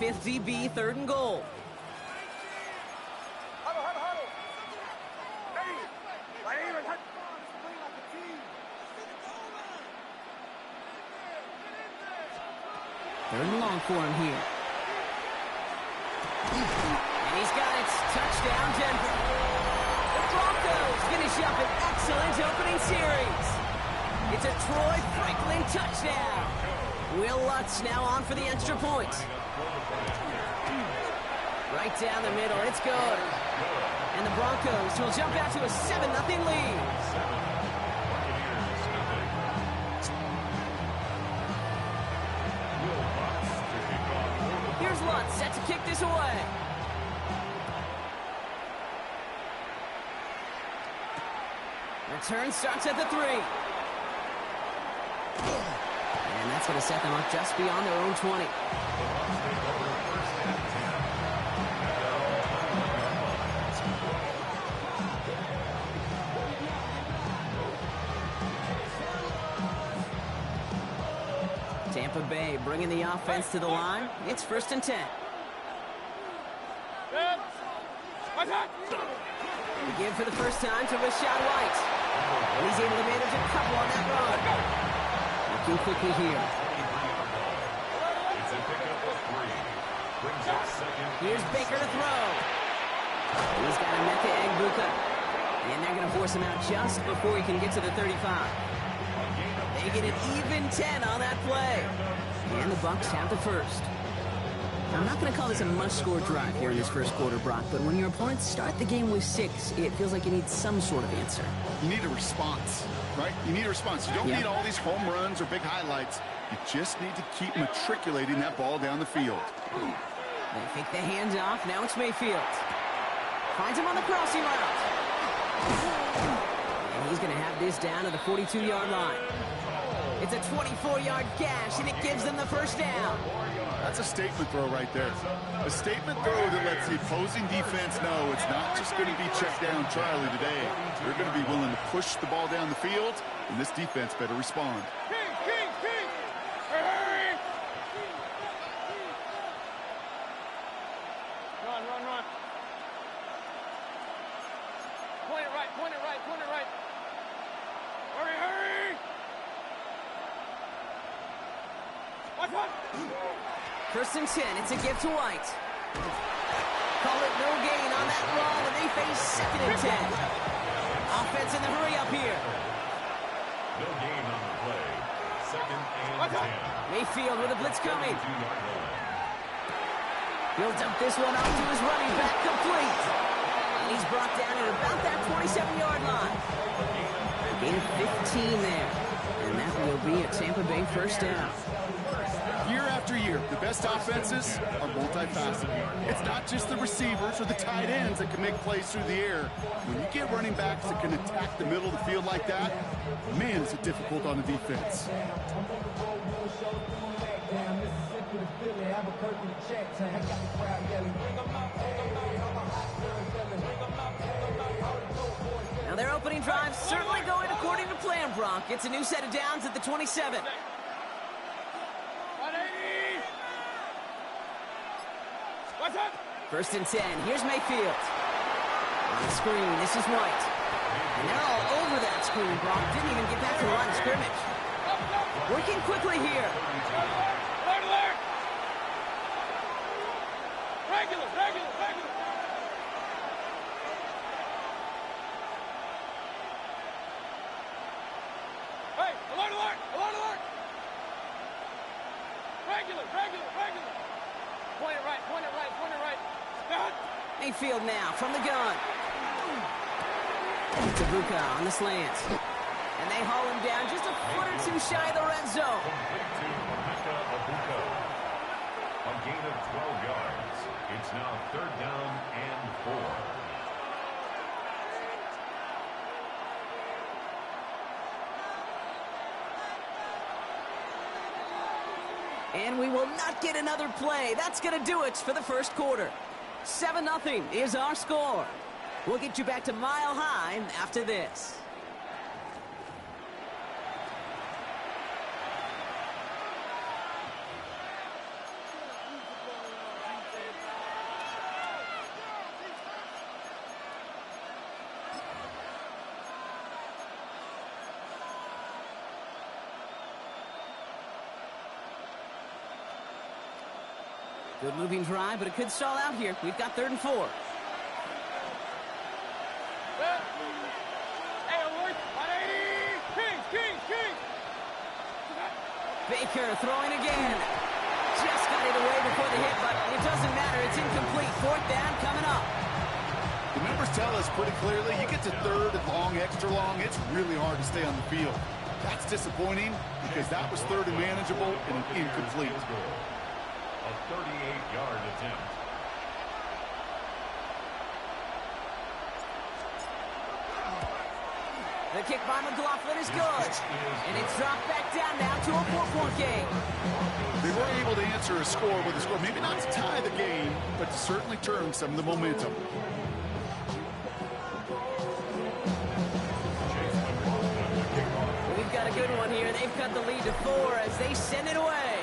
fifth DB, 3rd and goal. Third and long for him here. And he's got it. Touchdown, Denver. The Broncos finish up an excellent opening series. It's a Troy Franklin touchdown. Will Lutz now on for the extra point. Right down the middle. It's good. And the Broncos will jump out to a 7-0 lead. Here's Lutz set to kick this away. Return starts at the 3. And that's going to set them up just beyond their own 20. Tampa Bay bringing the offense to the line. It's 1st and 10. We give for the first time to Rashad White. And he's able to manage a couple on that run. Looking quickly here. Here's Baker to throw. He's got a Mecca Egbuka. And they're going to force him out just before he can get to the 35. They get an even 10 on that play. And the Bucs have the first. I'm not going to call this a must-score drive here in this first quarter, Brock, but when your opponents start the game with 6, it feels like you need some sort of answer. You need a response, right? You need a response. You don't need all these home runs or big highlights. You just need to keep matriculating that ball down the field. They take the hands off. Now it's Mayfield. Finds him on the crossing route. And he's going to have this down to the 42-yard line. It's a 24-yard gash, and it gives them the first down. That's a statement throw right there. A statement throw that lets the opposing defense know it's not just going to be check down Charlie today. They're going to be willing to push the ball down the field, and this defense better respond. Run. Point it right. Hurry. First and 10, it's a gift to White. Call it no gain on that roll, and they face 2nd and 10. Offense in the hurry up here. No gain on the play. 2nd and 10. Mayfield with a blitz coming. He'll dump this one off to his running back, complete. And he's brought down at about that 27-yard line. Gain of 15 there. And that will be a Tampa Bay first down. Year after year, the best offenses are multifaceted. It's not just the receivers or the tight ends that can make plays through the air. When you get running backs that can attack the middle of the field like that, man, is it difficult on the defense. Now their opening drive certainly going according to plan, Brock. It's a new set of downs at the 27. First and 10. Here's Mayfield. On the screen, this is White. And they're all over that screen, Brock. Didn't even get back to the line of scrimmage. Working quickly here. Alert! Regular. Hey, alert! Regular. Point it right. Mayfield now from the gun. Tabuka on the slant. And they haul him down just a foot or two shy of the red zone. A gain of 12 yards. It's now 3rd down and 4. And we will not get another play. That's going to do it for the first quarter. 7-0 is our score. We'll get you back to Mile High after this. Good moving drive, but it could stall out here. We've got 3rd and 4. Baker throwing again. Just got it away before the hit, but it doesn't matter. It's incomplete. 4th down coming up. The numbers tell us pretty clearly, you get to 3rd and long, extra long, it's really hard to stay on the field. That's disappointing because that was 3rd and manageable and an incomplete. A 38-yard attempt. The kick by McLaughlin is good. And it's dropped back down now to a 4-point game. They were able to answer a score with a score. Maybe not to tie the game, but to certainly turn some of the momentum. We've got a good one here. They've cut the lead to 4 as they send it away.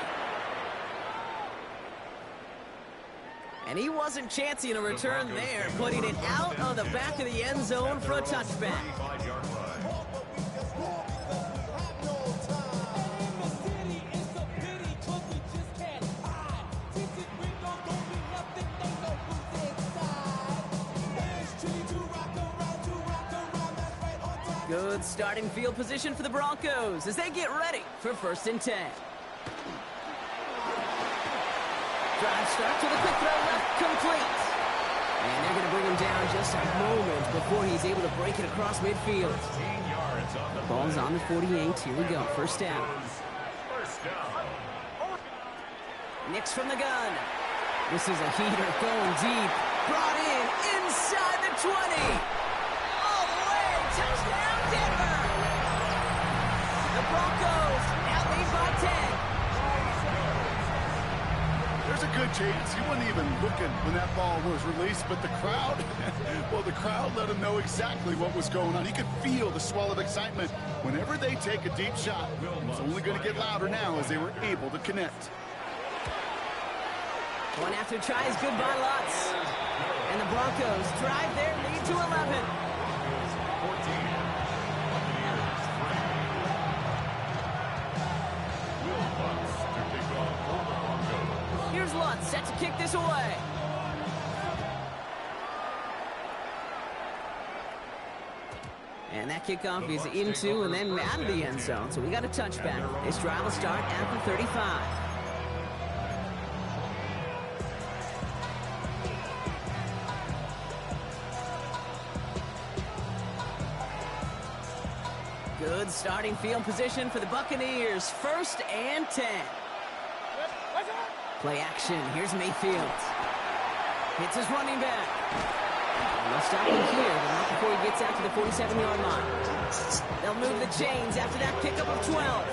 And he wasn't chancing a return there, putting it out of the back of the end zone for a touchback. Good starting field position for the Broncos as they get ready for 1st and 10. Drive start to the quick throw left, complete. And they're going to bring him down just a moment before he's able to break it across midfield. Ball's on the 48. Here we go. 1st down. Nix from the gun. This is a heater going deep. Brought in inside the 20. All the way. Touchdown, Denver. The Broncos now lead by 10. There's a good chance he wasn't even looking when that ball was released, but the crowd, well, the crowd let him know exactly what was going on. He could feel the swell of excitement. Whenever they take a deep shot, it's only going to get louder now as they were able to connect. One after try is good by Lutz. And the Broncos drive their lead to 11. Here's Lutz set to kick this away. And that kickoff is into and then out of the end zone. So we got a touchback. This drive will start at the 35. Good starting field position for the Buccaneers. 1st and 10. Play action. Here's Mayfield. Hits his running back. And they'll stop him here, but not before he gets out to the 47-yard line. They'll move the chains after that pickup of 12.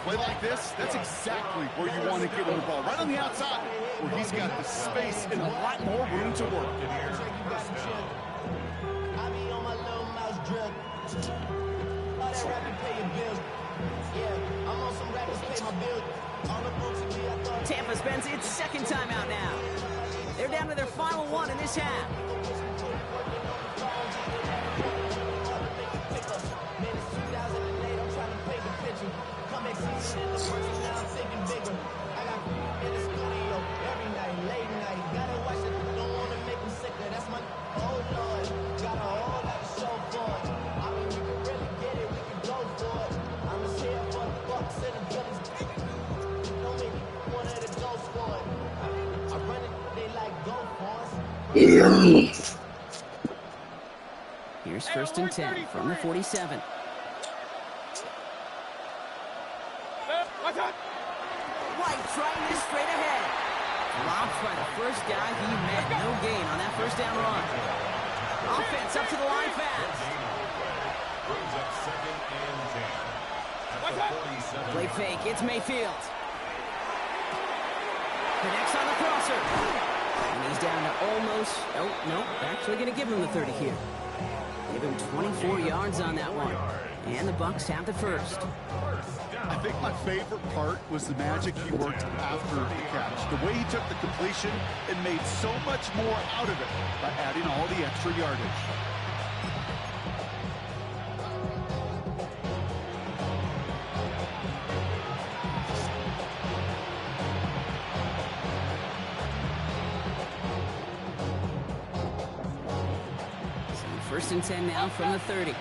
Play like this, that's exactly where you want to get him the ball. Right on the outside, where he's got the space and a lot more room to work. Tampa spends its 2nd timeout now. They're down to their final one in this half. Here's 1st and 10 from the 47. White trying this straight ahead. Dropped by the first guy he met. No gain on that 1st down run. Offense up to the line fast. Play fake. It's Mayfield. Connects on the crosser. And he's down to almost, oh, no, actually going to give him the 30 here. Give him 24 yards on that one. And the Bucs have the 1st. I think my favorite part was the magic he worked after the catch. The way he took the completion and made so much more out of it by adding all the extra yardage. First and 10 now from the 30.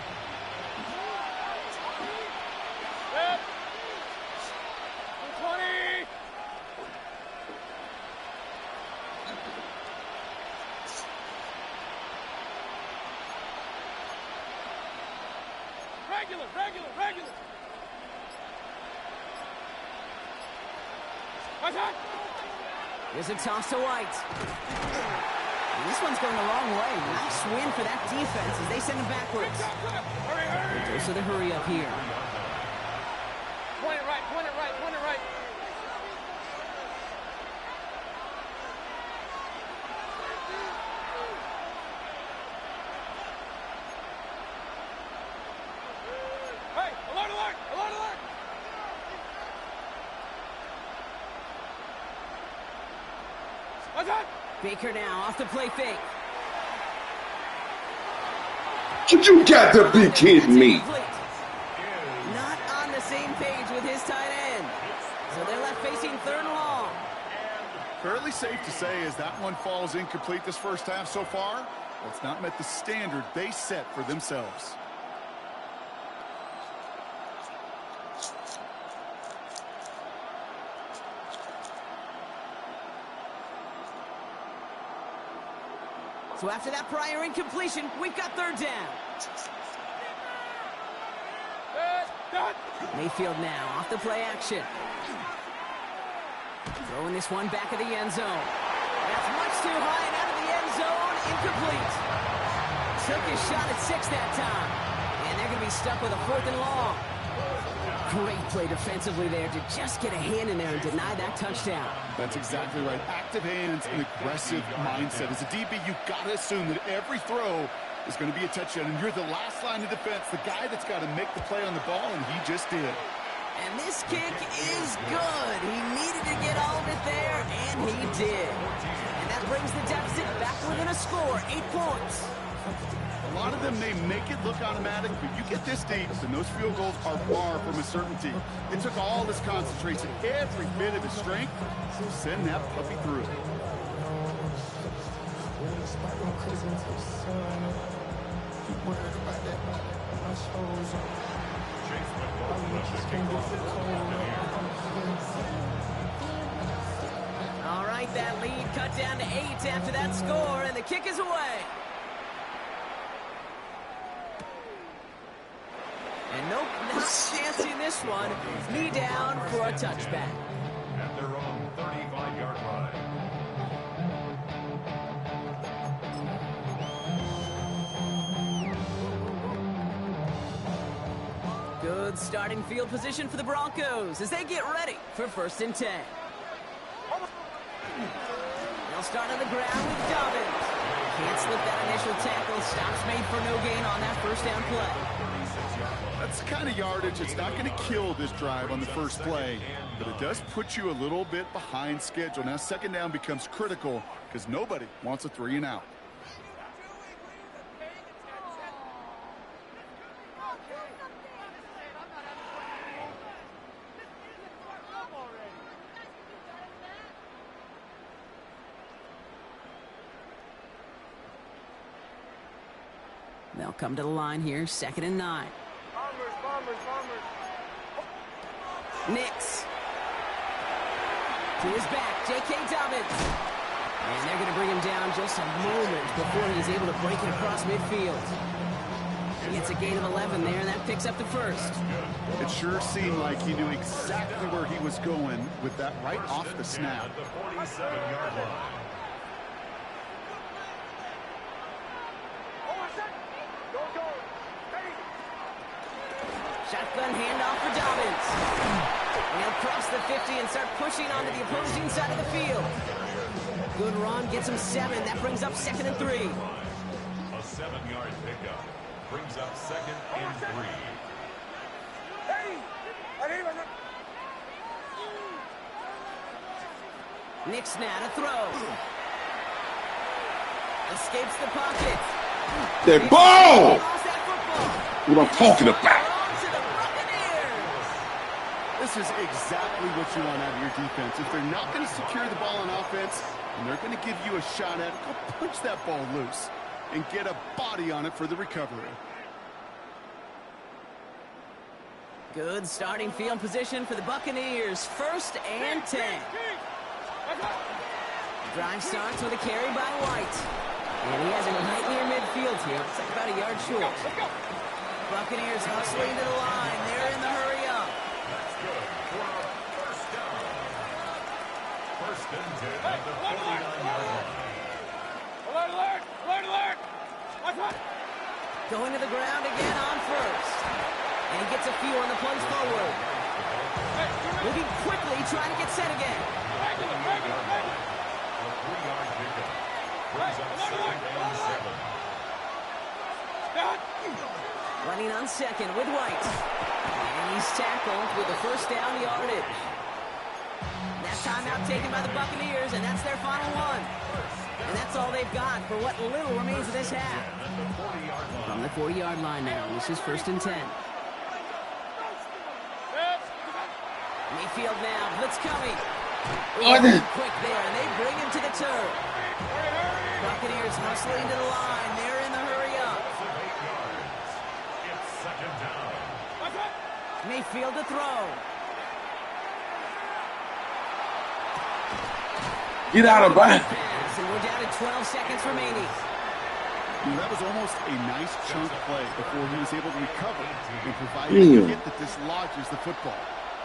Set. 20. Regular. Attack. There's a toss to White. And this one's going the wrong way. Nice win for that defense as they send him backwards. Hurry. Dose of the hurry up here. Point it right. Hey, alert! Attack! Baker now off the play fake. You got to be kidding me. Not on the same page with his tight end. So they're left facing 3rd and long. Fairly safe to say as that one falls incomplete this first half so far, well, it's not met the standard they set for themselves. So after that prior incompletion, we've got 3rd down. Done. Mayfield now off the play action. Throwing this one back of the end zone. That's much too high and out of the end zone. Incomplete. Took his shot at 6 that time. And they're going to be stuck with a 4th and long. Great play defensively there to just get a hand in there and deny that touchdown. That's exactly right. Active hands and aggressive mindset. As a DB, you've got to assume that every throw is going to be a touchdown, and you're the last line of defense, the guy that's got to make the play on the ball, and he just did. And this kick is good. He needed to get all of it there, and he did. And that brings the deficit back within a score, 8 points. A lot of them may make it look automatic, but you get this deep, and those field goals are far from a certainty. It took all his concentration, every bit of his strength, to send that puppy through. All right, that lead cut down to 8 after that score, and the kick is away. And nope, not chancing this one. Knee down for a touchback. At their own 35-yard line. Good starting field position for the Broncos as they get ready for 1st and 10. They'll start on the ground with Dobbins. Can't slip that initial tackle. Stops made for no gain on that 1st down play. That's the kind of yardage that's not going to kill this drive on the first play, but it does put you a little bit behind schedule. Now 2nd down becomes critical because nobody wants a 3 and out. They'll come to the line here, 2nd and 9. Bombers. Nix. To his back, J.K. Dobbins. And they're going to bring him down just a moment before he's able to break it across midfield. He gets a gain of 11 there, and that picks up the 1st. It sure seemed like he knew exactly where he was going with that right off the snap. At the 47-yard line. Shotgun handoff for Dobbins. And he'll cross the 50 and start pushing onto the opposing side of the field. Good run, gets him 7. That brings up 2nd and 3. A 7-yard pickup brings up 2nd and 3. Nix now to throw. Escapes the pocket. That ball! Lost that football. What I'm talking about. To the Buccaneers. This is exactly what you want out of your defense. If they're not going to secure the ball on offense, and they're going to give you a shot at it, go punch that ball loose. and get a body on it for the recovery. Good starting field position for the Buccaneers. 1st and 10. Drive starts with a carry by White. And he has it right near midfield here. It's like about a yard short. Buccaneers hustling to the line. They're in the hurry up. That's good for a first down. 1st and 10 at the 49-yard line. Alert, alert! Alert, alert! Watch out! Going to the ground again on 1st. And he gets a few on the plunge forward. Moving quickly, trying to get set again. Regular, regular, regular! A 3-yard pickup. Brings up 2nd and 7. Stop! Running on 2nd with White. And he's tackled with the 1st down yardage. That timeout taken by the Buccaneers, and that's their final one. And that's all they've got for what little remains of this half. From the 40-yard line now, this is 1st and 10. Mayfield now, blitz coming. Quick there, and they bring him to the turf. Buccaneers hustling to the line. They're in the hurry up. It's 2nd down. Mayfield to throw. Get out of bounds. Pass, and we're down to 12 seconds remaining. That was almost a nice chunk play before he was able to recover and provide a hit that dislodges the football.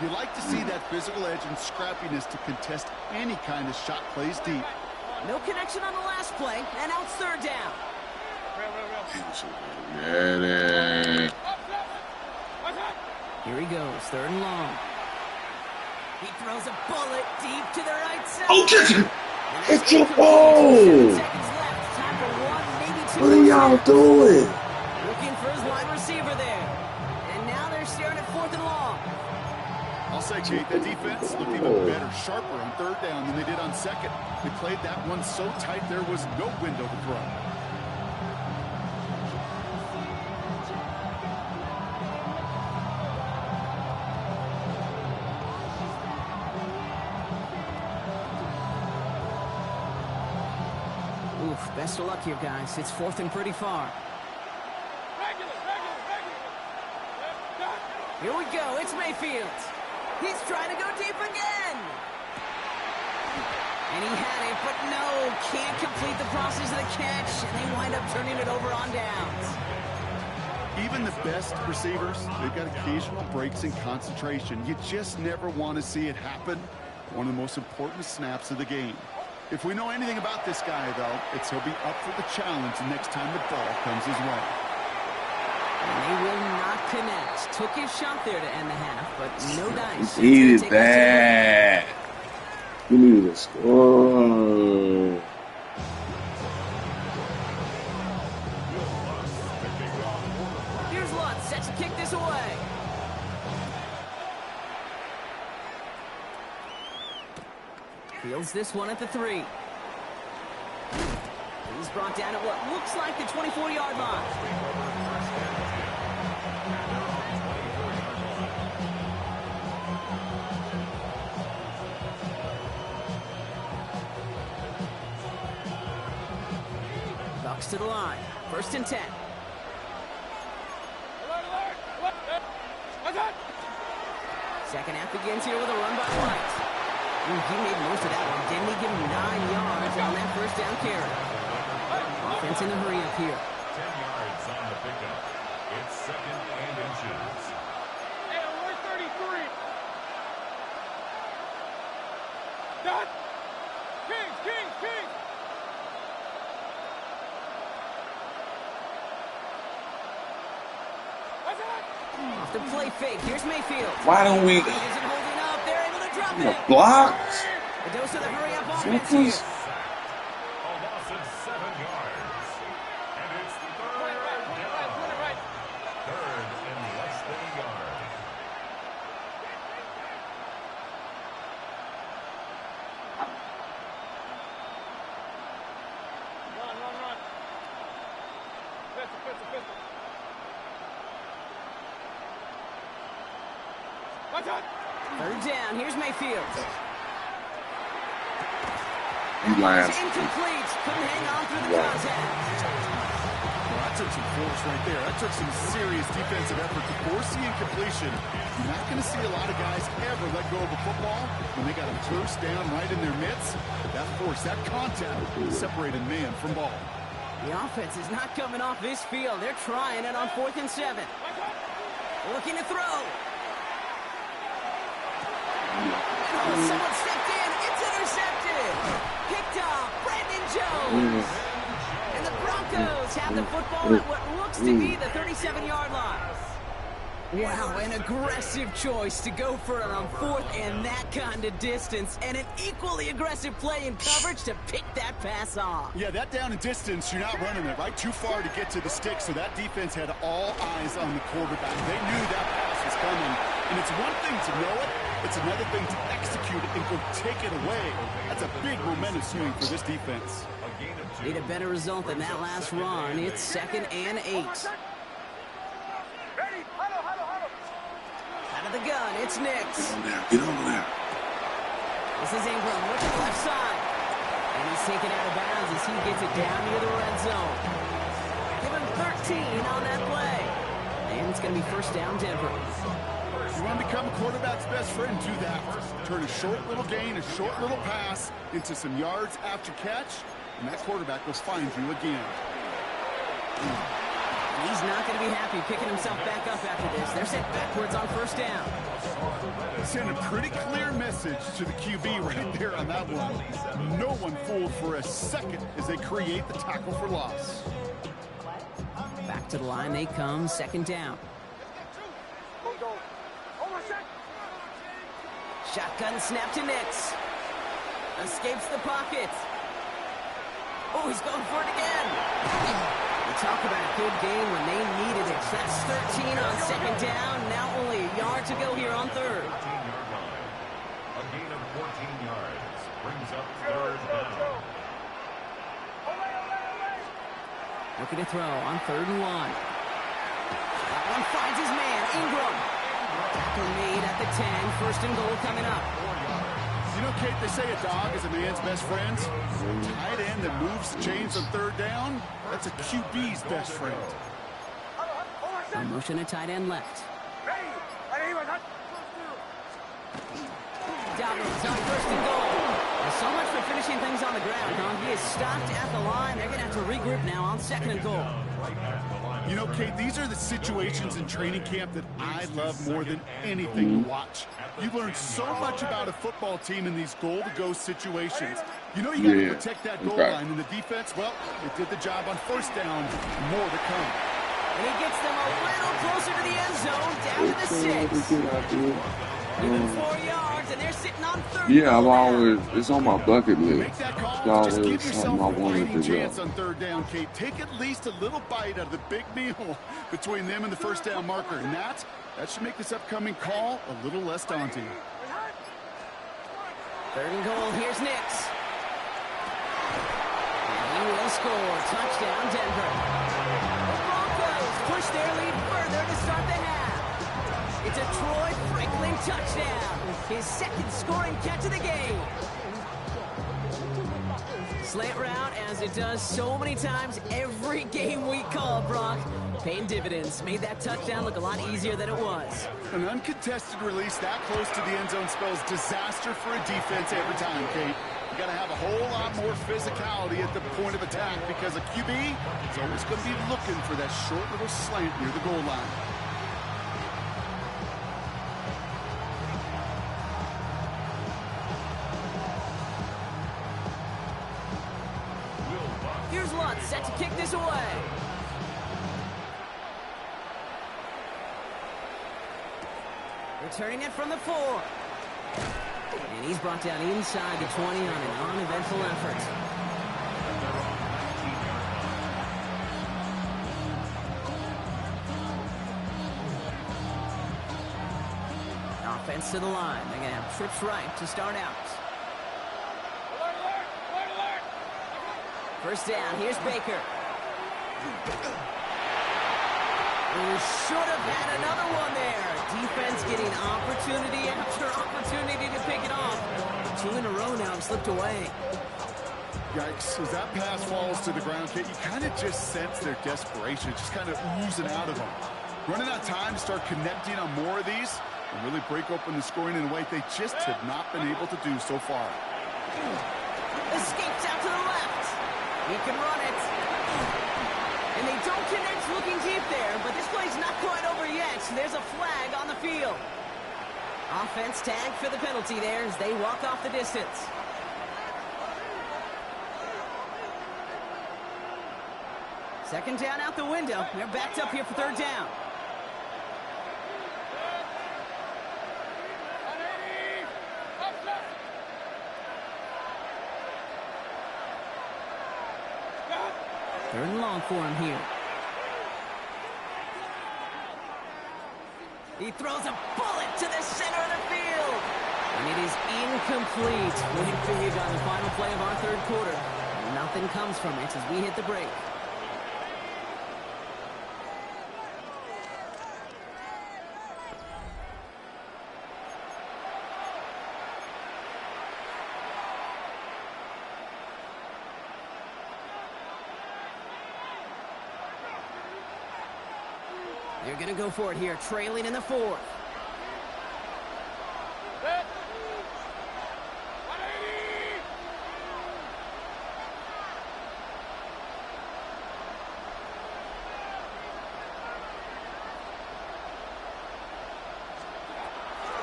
You like to see that physical edge and scrappiness to contest any kind of shot plays deep. No connection on the last play, and now it's 3rd down. Here he goes, 3rd and long. He throws a bullet deep to the right side. Oh, it's your ball. 7 seconds left. Time for 1, maybe 2. What are y'all doing? Looking for his wide receiver there. And now they're staring at 4th and long. I'll say, Jake, that defense looked even better, sharper on 3rd down than they did on 2nd. They played that one so tight there was no window to throw. Oof, best of luck here, guys. It's 4th and pretty far. Regular, regular, regular! Stop! Here we go. It's Mayfield. He's trying to go deep again. And he had it, but no, can't complete the process of the catch, and they wind up turning it over on downs. Even the best receivers, they've got occasional breaks in concentration. You just never want to see it happen. One of the most important snaps of the game. If we know anything about this guy, though, it's he'll be up for the challenge the next time the ball comes his way. And they will not connect. Took his shot there to end the half, but no dice. He needed that. He needed a score. Here's Lutz, set to kick this away. Fields this one at the 3. He's brought down at what looks like the 24-yard line. Bucks to the line. 1st and 10. Alert, alert! Watch out! Second half begins here with a run by White. He made most of that one. Didn't he give him 9 yards on that 1st down carry? Offense in the hurry up here. 10 yards on the pickup. It's 2nd and inches. Hey, we're 33! Dot! Kings, Kings, Kings! Watch out! Off the play fake. Here's Mayfield. Why don't we Isn't holding up. They're able to drop it. blocks? A dose of the hurry up offense here. A loss of 7 yards. And it's 3rd down. Right. 3rd and less than a yard. Run. Pistol. Watch out! 3rd down. Here's Mayfield. You lying. Incomplete. Couldn't hang on through the contact. Well, that took some force right there. That took some serious defensive effort to force the incompletion. You're not going to see a lot of guys ever let go of a football when they got a first down right in their midst. That force, that contact separated man from ball. The offense is not coming off this field. They're trying it on 4th and 7. Looking to throw. Oh, someone stepped in. It's intercepted. Picked off. Brandon Jones. And the Broncos have the football at what looks to be the 37-yard line. Wow, an aggressive choice to go for it on 4th and that kind of distance, and an equally aggressive play in coverage to pick that pass off. Yeah, that down and distance, you're not running it right too far to get to the stick, so that defense had all eyes on the quarterback. They knew that pass was coming, and it's one thing to know it, it's another thing to execute it and go take it away. That's a big momentum swing for this defense. Need a better result than that last run. It's 2nd and 8. Out of the gun, it's Nix. Get over there. This is Ingram with the left side. And he's taken out of bounds as he gets it down near the red zone. Give him 13 on that play. And it's going to be first down, Denver. You want to become a quarterback's best friend, do that. Turn a short little gain, a short little pass into some yards after catch, and that quarterback will find you again. He's not going to be happy picking himself back up after this. They're sent backwards on first down. Send a pretty clear message to the QB right there on that one. No one fooled for a second as they create the tackle for loss. Back to the line they come, 2nd down. Shotgun snap to Nix. Escapes the pocket. Oh, he's going for it again. We talk about a good game when they needed it. That's 13 on 2nd down. Now only a yard to go here on 3rd. A gain of 14 yards brings up 3rd down. Looking to throw on 3rd and 1. That one finds his man, Ingram. Tackle made at the 10. 1st and goal coming up. You know, Kate, they say a dog is a man's best friend. Tight end that moves the chains on 3rd down, that's a QB's best friend. A motion a tight end left. Davos on 1st and goal. Well, so much for finishing things on the ground, huh? He is stopped at the line. They're going to have to regroup now on 2nd and goal. You know, Kate, these are the situations in training camp that I love more than anything to watch. You learn so much about a football team in these goal-to-go situations. You know you got to protect that goal line, and the defense, well, they did the job on 1st down. More to come. And he gets them a little closer to the end zone, down to the 6. Even 4 yards, and they're sitting on 3rd. Yeah, I've always, it's on my bucket list. Make that call. It's always Just give yourself something I a wanted fighting to do. chance on 3rd down, Kate. Take at least a little bite out of the big meal between them and the 1st down marker. And that should make this upcoming call a little less daunting. 3rd and goal, here's Nix. And he will score. Touchdown, Denver. The Broncos push their lead further to start the half. It's a Troy Franklin touchdown. His 2nd scoring catch of the game. Slant route, as it does so many times every game we call, Brock. Paying dividends. Made that touchdown look a lot easier than it was. An uncontested release that close to the end zone spells disaster for a defense every time, Kate. You got to have a whole lot more physicality at the point of attack because a QB is always going to be looking for that short little slant near the goal line. Here's Lutz set to kick this away. Returning it from the 4. And he's brought down inside the 20 on an uneventful effort. Offense to the line. They're going to have trips right to start out. First down, here's Baker. Who should have had another one there. Defense getting opportunity after opportunity to pick it off. 2 in a row now have slipped away. Yikes, as that pass falls to the ground, Kate, you kind of just sense their desperation, just kind of oozing out of them. Running out of time to start connecting on more of these and really break open the scoring in a way they just have not been able to do so far. Escapes out to the left. He can run it. And they don't connect looking deep there, but this play's not quite over yet. There's a flag on the field. Offense tag for the penalty there as they walk off the distance. Second down out the window. They're backed up here for third down. Third and long for him here. He throws a bullet to the center of the field. And it is incomplete. Waiting for you on the final play of our third quarter. Nothing comes from it as we hit the break. They're going to go for it here, trailing in the fourth.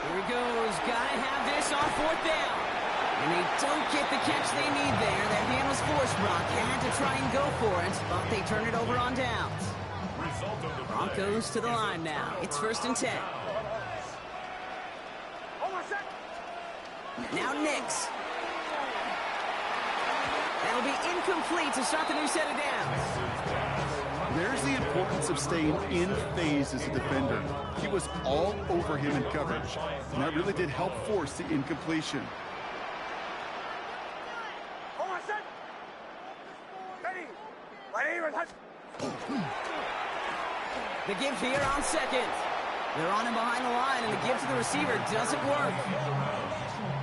Here he goes. Got to have this on fourth down. And they don't get the catch they need there. That hand was forced, Brock. Had to try and go for it, but they turn it over on downs. Broncos to the line now. It's 1st and 10. Now Nix. That'll be incomplete to start the new set of downs. There's the importance of staying in phase as a defender. He was all over him in coverage, and that really did help force the incompletion. The give here on second. They're on him behind the line, and the give to the receiver doesn't work.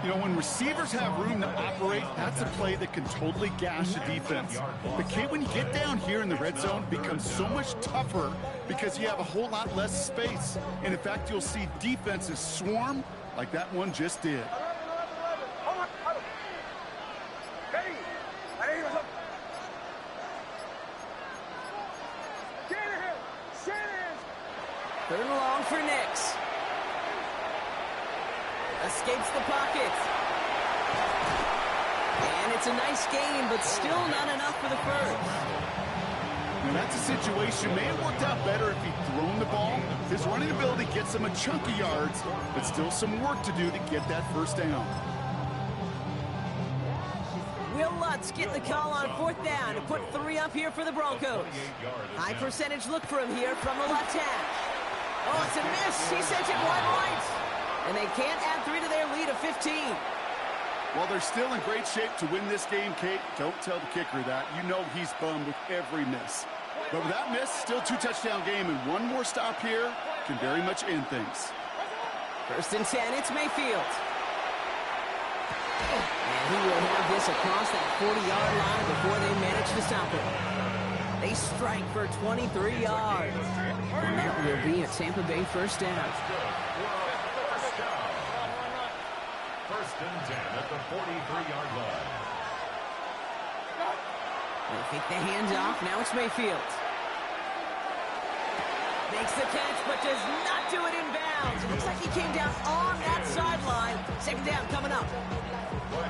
You know, when receivers have room to operate, that's a play that can totally gash a defense. But Kate, when you get down here in the red zone, it becomes so much tougher because you have a whole lot less space. And in fact, you'll see defenses swarm like that one just did. Third and long for Nix. Escapes the pocket. And it's a nice gain, but still not enough for the first. Now that's a situation, may have worked out better if he'd thrown the ball. His running ability gets him a chunk of yards, but still some work to do to get that first down. Will Lutz get the call on fourth down to put 3 up here for the Broncos. High percentage look for him here from the left hash. Oh, it's a miss. He sent it wide right. And they can't add 3 to their lead of 15. Well, they're still in great shape to win this game, Kate. Don't tell the kicker that. You know he's bummed with every miss. But with that miss, still 2-touchdown game, and one more stop here can very much end things. 1st and 10, it's Mayfield. And he will have this across that 40-yard line before they manage to stop it. They strike for 23 yards. And that will be a Tampa Bay first down. 1st and 10 at the 43-yard line. They fake the handoff. Now it's Mayfield. Makes the catch, but does not do it in bounds. Looks like he came down on that sideline. Second down coming up.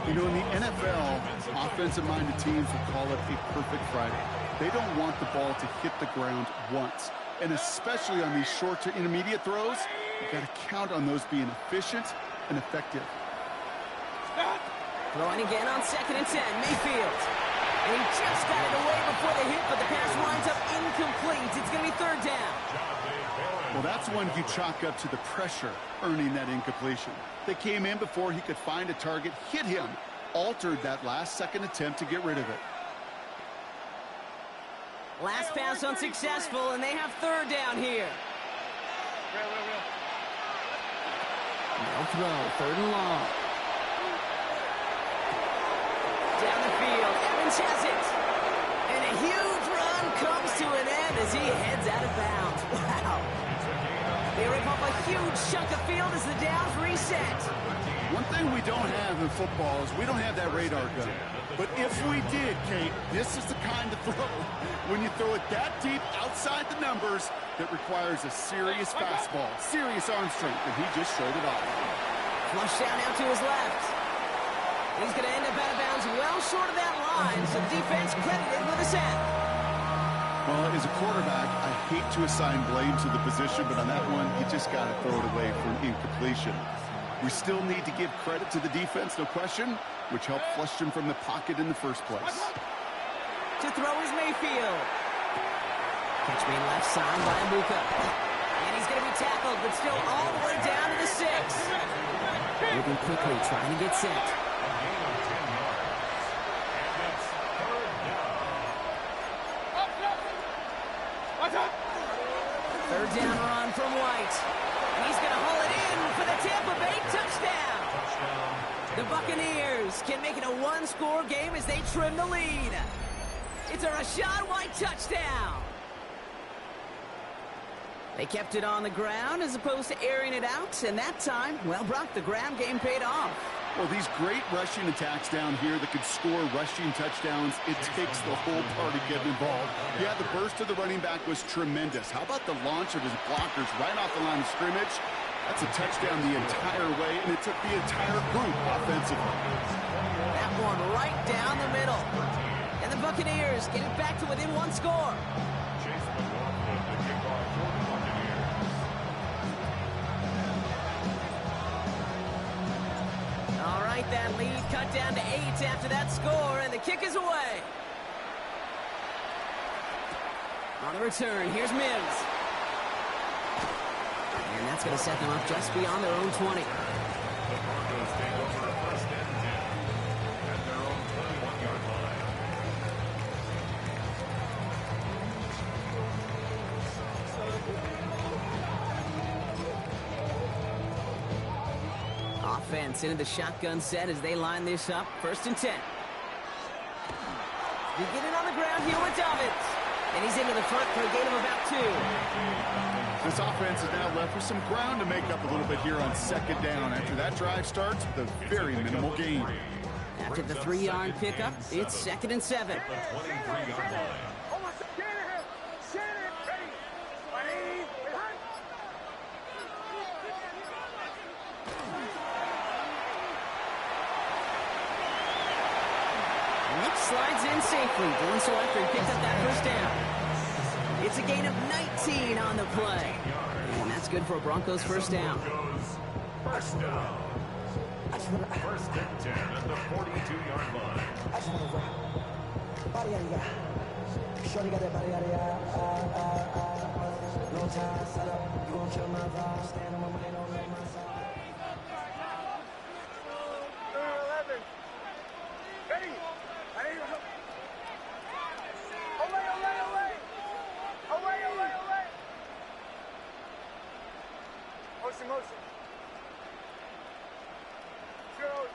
You know, in the NFL, offensive-minded teams will call it a perfect Friday. They don't want the ball to hit the ground once. And especially on these short to intermediate throws, you've got to count on those being efficient and effective. Throwing again on 2nd and 10, Mayfield. And he just got it away before the hit, but the pass winds up incomplete. It's going to be third down. Well, that's one you chalk up to the pressure earning that incompletion. They came in before he could find a target, hit him, altered that last-second attempt to get rid of it. Last pass unsuccessful, and they have third down here. No throw, 3rd and long. Down the field, Evans as he heads out of bounds. Wow. They rip off a huge chunk of field as the downs reset. One thing we don't have in football is we don't have that radar gun. But if we did, Kate, this is the kind of throw, when you throw it that deep outside the numbers, that requires a serious fastball, serious arm strength, and he just showed it off. Flush down now to his left. He's going to end up out of bounds well short of that line, so defense credited with a sack. Well, as a quarterback, I hate to assign blame to the position, but on that one, you just got to throw it away for an incompletion. We still need to give credit to the defense, no question, which helped flush him from the pocket in the first place. To throw is Mayfield. Catch made left side by Ibuka. And he's going to be tackled, but still all the way down to the 6. Moving quickly, trying to get set. Third down run from White. He's going to haul it in for the Tampa Bay touchdown. The Buccaneers can make it a one-score game as they trim the lead. It's a Rachaad White touchdown. They kept it on the ground as opposed to airing it out, and that time, well, Brock, the ground game paid off. Well, these great rushing attacks down here that could score rushing touchdowns, it takes the whole party getting involved. Yeah, the burst of the running back was tremendous. How about the launch of his blockers right off the line of scrimmage? That's a touchdown the entire way, and it took the entire group offensively. That one right down the middle. And the Buccaneers get it back to within one score. All right, that lead cut down to 8 after that score, and the kick is away. On the return, here's Mims. And that's going to set them up just beyond their own 20. Offense into the shotgun set as they line this up. 1st and 10. Beginning on the ground here with Dobbins. And he's into the front for a gain of about 2. This offense is now left with some ground to make up a little bit here on 2nd down. After that drive starts with a very minimal gain. After the 3-yard pickup, it's 2nd and 7. Slides in safely, doing so after he picked up that 1st down. It's a gain of 19 on the play. And that's good for a Broncos 1st down. First down. 1st and 10 at the 42-yard line. Motion. Joe.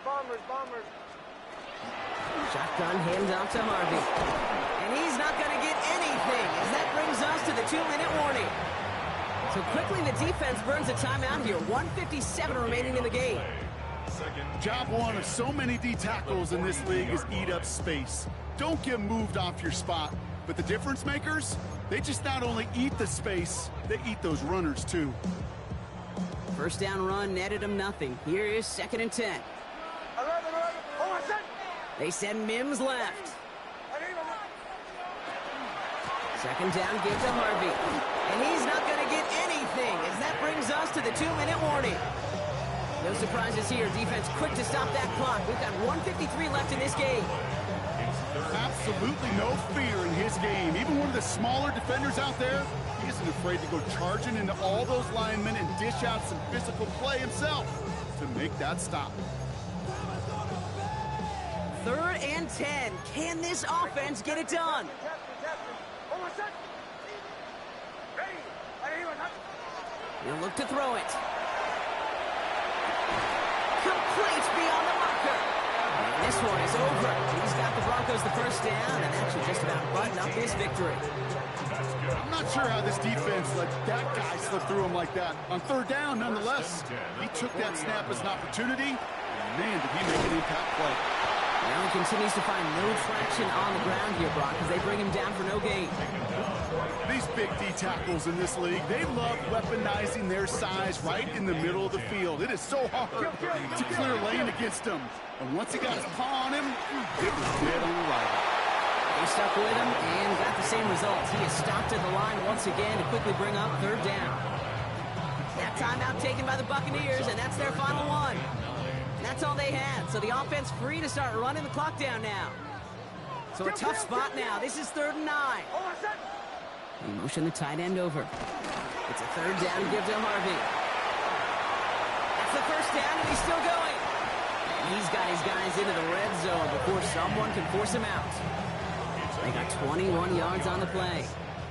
Bombers. Shotgun handoff to Harvey. And he's not going to get anything as that brings us to the 2-minute warning. So quickly the defense burns a timeout here. 1:57 remaining in the game. Job one of so many D tackles in this league is eat up space. Don't get moved off your spot. But the difference makers, they just not only eat the space, they eat those runners too. 1st down run netted them nothing. Here is 2nd and 10. They send Mims left. 2nd down, give to Harvey. And he's not going to get anything as that brings us to the 2-minute warning. No surprises here. Defense quick to stop that clock. We've got 1:53 left in this game. Absolutely no fear in his game. Even one of the smaller defenders out there, he isn't afraid to go charging into all those linemen and dish out some physical play himself to make that stop. 3rd and 10. Can this offense get it done? He'll look to throw it. Complete beyond the marker. And This one is over. He's got the Broncos the first down, and that should just about button up this victory. I'm not sure how this defense let that guy slip through him like that. On third down, nonetheless, he took that snap as an opportunity, and man, did he make an impact play. Well, he continues to find no traction on the ground here, Brock, as they bring him down for no gain. These big D tackles in this league, they love weaponizing their size right in the middle of the field. It is so hard to clear lane against him. And once he got his paw on him, it was dead on arrival. They stuck with him and got the same results. He is stopped at the line once again to quickly bring up third down. That timeout taken by the Buccaneers, and that's their final one. That's all they had, so the offense free to start running the clock down now. So a tough spot now. This is 3rd and 9. They motion the tight end over. It's a third down to give to Harvey. That's the first down, and he's still going. And he's got his guys into the red zone before someone can force him out. They got 21 yards on the play.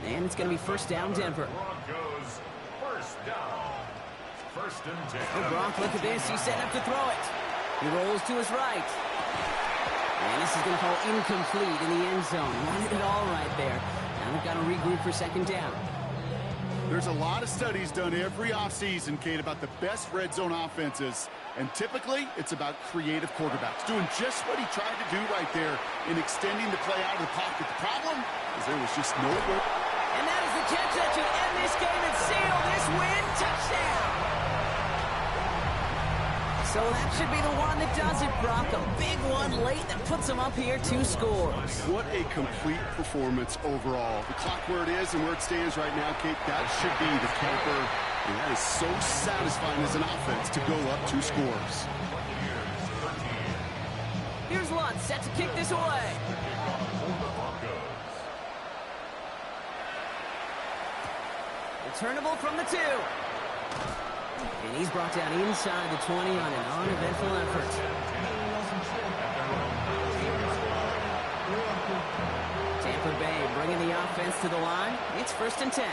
And it's going to be first down, Denver. Broncos, first down. First and 10. Oh, Brock, look at this. He's setting up to throw it. He rolls to his right. And this is going to fall incomplete in the end zone. Wanted it all right there. Now they've got to regroup for second down. There's a lot of studies done every offseason, Kate, about the best red zone offenses. And typically, it's about creative quarterbacks doing just what he tried to do right there in extending the play out of the pocket. The problem is there was just no work. And that is the catch that should end this game and seal this win. Touchdown! So that should be the one that does it, Brock. A big one late that puts them up here 2 scores. What a complete performance overall. The clock where it is and where it stands right now, Kate, that should be the capper. And that is so satisfying as an offense to go up 2 scores. Here's Lutz set to kick this away. Returnable from the 2. And he's brought down inside the 20 on an uneventful effort. Tampa Bay bringing the offense to the line. It's 1st and 10.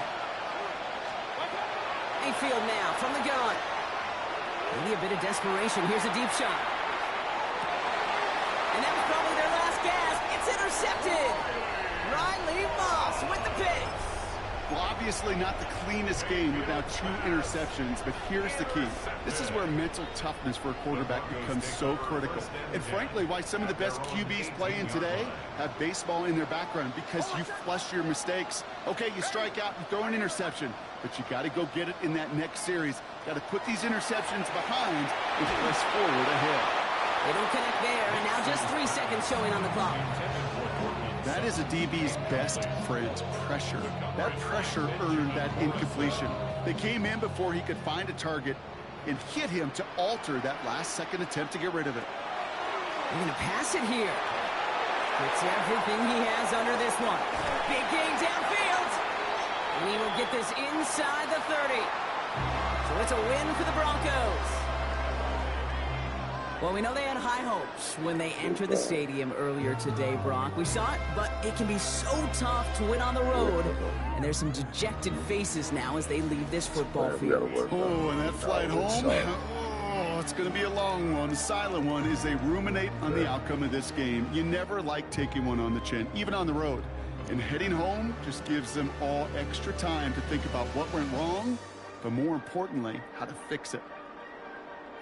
Mayfield now from the gun. Maybe a bit of desperation. Here's a deep shot. And that was probably their last gasp. It's intercepted. Riley Moss with the pick. Well, obviously not the cleanest game without 2 interceptions, but here's the key. This is where mental toughness for a quarterback becomes so critical. And frankly, why some of the best QBs playing today have baseball in their background, because you flush your mistakes. Okay, you strike out and throw an interception, but you got to go get it in that next series. Got to put these interceptions behind and press forward ahead. They don't connect there, and now just 3 seconds showing on the clock. That is a DB's best friend, pressure. That pressure earned that incompletion. They came in before he could find a target and hit him to alter that last-second attempt to get rid of it. They're going to pass it here. It's everything he has under this one. Big game downfield. And he will get this inside the 30. So it's a win for the Broncos. Well, we know they had high hopes when they entered the stadium earlier today, Brock. We saw it, but it can be so tough to win on the road. And there's some dejected faces now as they leave this football field. Oh, and that flight home, oh, it's going to be a long one, a silent one, as they ruminate on the outcome of this game. You never like taking one on the chin, even on the road. And heading home just gives them all extra time to think about what went wrong, but more importantly, how to fix it.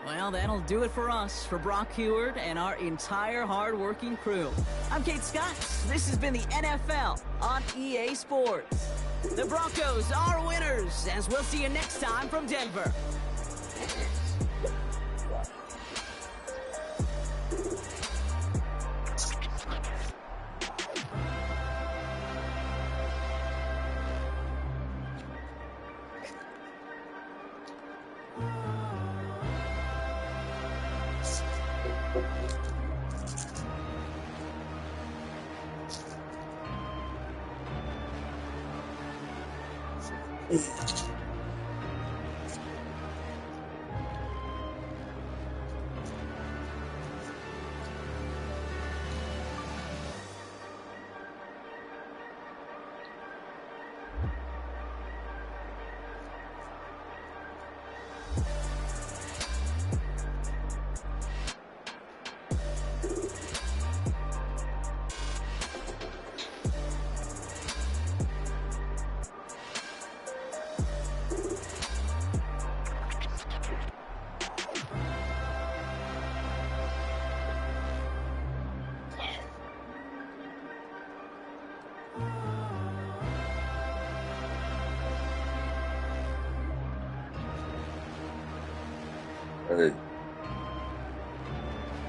Well, that'll do it for us, for Brock Heward and our entire hard-working crew. I'm Kate Scott. This has been the NFL on EA Sports. The Broncos are winners, as we'll see you next time from Denver.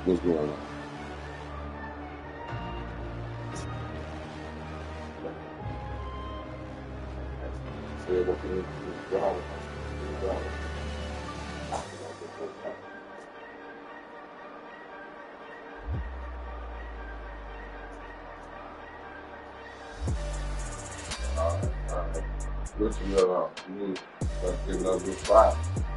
What's going on? What you got out? You need to give another 5.